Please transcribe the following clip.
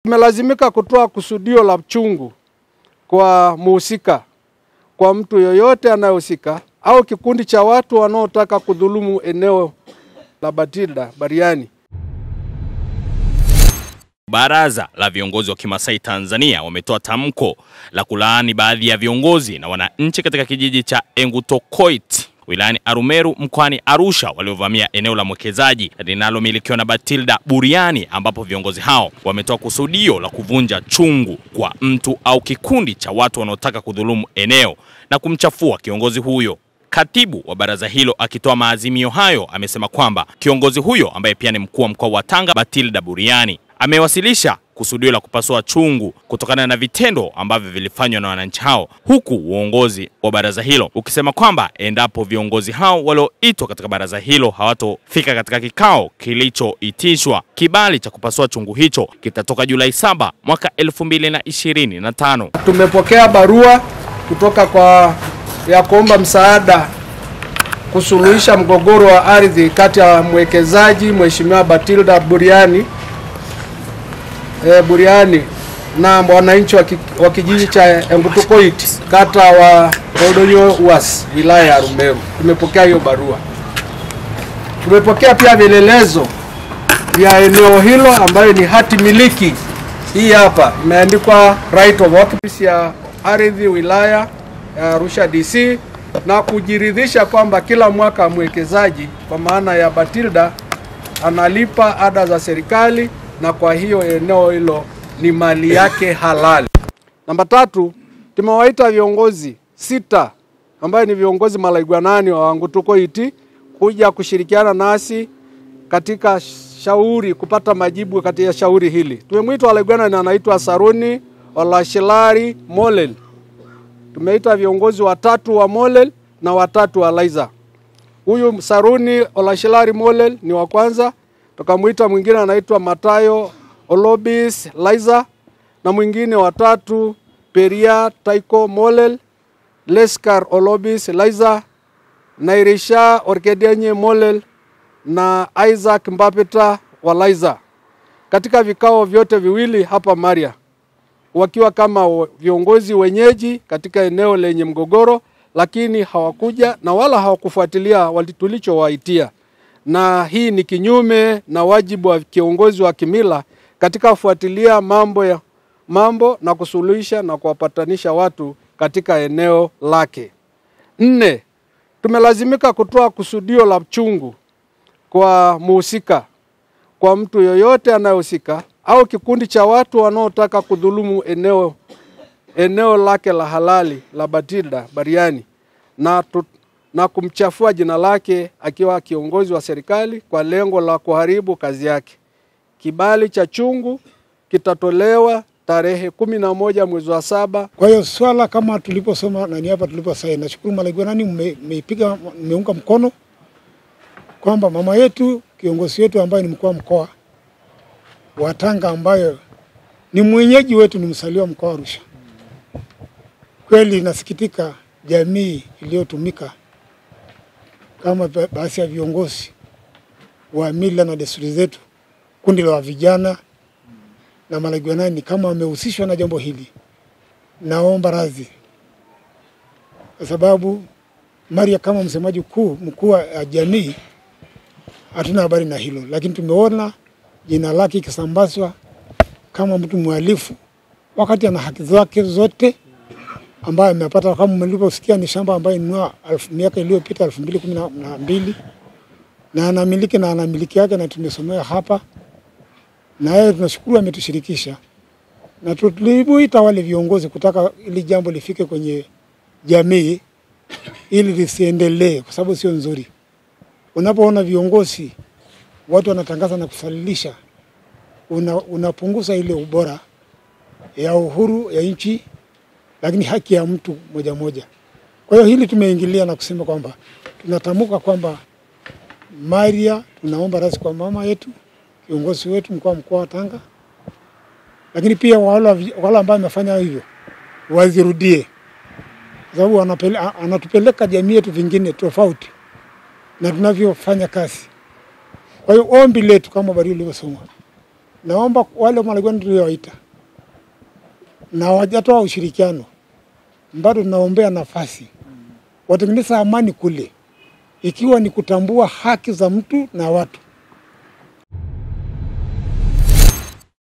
Tumelazimika kutoa kusudio la chungu kwa muhusika, kwa mtu yoyote anayehusika au kikundi cha watu wanaotaka kudhulumu eneo la Batilda Bariani. Baraza la viongozi wa Kimasai Tanzania wametoa tamko la kulaani baadhi ya viongozi na wananchi katika kijiji cha Engutokoit wilayani Arumeru mkoani Arusha waliovamia eneo la mwekezaji linalomilikiwa na Batilda Buriani, ambapo viongozi hao wametoa kusudio la kuvunja chungu kwa mtu au kikundi cha watu wanaotaka kudhulumu eneo na kumchafua kiongozi huyo. Katibu wa baraza hilo akitoa maazimio hayo amesema kwamba kiongozi huyo ambaye pia ni mkuu wa mkoa wa Tanga Batilda Buriani amewasilisha kusudio la kupasua chungu kutokana na vitendo ambavyo vilifanywa na wananchi hao, huku uongozi wa baraza hilo ukisema kwamba endapo viongozi hao walioitwa katika baraza hilo hawatofika katika kikao kilichoitishwa, kibali cha kupasua chungu hicho kitatoka Julai 7 mwaka 2025. Tumepokea barua kutoka ya kuomba msaada kusuluhisha mgogoro wa ardhi kati ya mwekezaji Mheshimiwa Batilda Buriani na wananchi wa kijiji cha Engutokoit kata wa Oldonyo Uas wilaya ya Arumeru. Tumepokea hiyo barua. Tumepokea pia vielelezo vya eneo hilo ambayo ni hati miliki. Hii hapa imeandikwa right of occupancy ya ardhi wilaya ya Arusha DC, na kujiridhisha kwamba kila mwaka mwekezaji kwa maana ya Batilda analipa ada za serikali, na kwa hiyo eneo hilo ni mali yake halali. Namba 3, tumewaita viongozi 6 ambao ni viongozi malaigwanani wa Engutokoit kuja kushirikiana nasi katika shauri, kupata majibu katika shauri hili. Tumemwita malaigwanani anaitwa Saruni Olashilari Molel. Tumeita viongozi 3 wa Molel na 3 wa Laiza. Huyu Saruni Olashilari Molel ni wa kwanza. Tukamuita mwingine anaitwa Matayo Olobis Laiza, na mwingine wa 3 Peria Taiko Molel, Leskar Olobis Laiza, Nairisha Orkedenye Molel na Isaac Mbapeta wa Laiza. Katika vikao vyote viwili hapa Maria, wakiwa kama viongozi wenyeji katika eneo lenye mgogoro, lakini hawakuja na wala hawakufuatilia tulichowaitia. Na hii ni kinyume na wajibu wa kiongozi wa kimila katika kufuatilia mambo na kusuluhisha na kuwapatanisha watu katika eneo lake. 4, tumelazimika kutoa kusudio la chungu kwa muhusika, kwa mtu yoyote anayehusika au kikundi cha watu wanaotaka kudhulumu eneo lake la halali la Batilda Bariani na kumchafua jina lake akiwa kiongozi wa serikali kwa lengo la kuharibu kazi yake. Kibali cha chungu kitatolewa tarehe 11 mwezi wa 7. Kwa hiyo swala kama tuliposoma na ni hapa tuliposaini, nashukuru malaigwanani mmeunga mkono kwamba mama yetu, kiongozi wetu ambaye ni mkuu wa mkoa wa Tanga, ambayo ni mwenyeji wetu, ni msaliwa mkoa wa Arusha. Kweli nasikitika jamii iliyotumika kama baadhi ya viongozi wa mila na desturi zetu, kundi la vijana na malaigwanani kama wamehusishwa na jambo hili. Naomba radhi, kwa sababu Maria kama msemaji mkuu wa jamii hatuna habari na hilo, lakini tumeona jina lake kisambazwa kama mtu mhalifu wakati ana haki zake zote ambaye amepata. Kama mliposikia ni shamba ambayo ni miaka iliyopita 2012 na anamiliki yake, na tumesomea hapa, na yeye tunashukuru ametushirikisha, na tulibuita wale viongozi kutaka ili jambo lifike kwenye jamii ili lisiendelee, kwa sababu sio nzuri. Unapoona viongozi watu wanatangaza na kusalilisha, unapunguza ile ubora ya uhuru ya nchi, lakini haki ya mtu moja. Kwa hiyo hili tumeingilia na kusema kwamba tunatamuka kwamba Maria, tunaomba radhi kwa mama yetu, kiongozi wetu mkoa wa Tanga, lakini pia wale ambao wamefanya hivyo wazirudie, sababu anatupeleka jamii yetu vingine tofauti na tunavyofanya kazi. Kwa hiyo ombi letu kama bari ulivyosoma naomba wale Malaigwani tuliowaita na hawajatoa ushirikiano, bado tunaombea nafasi watengeneza amani kule, ikiwa ni kutambua haki za mtu na watu.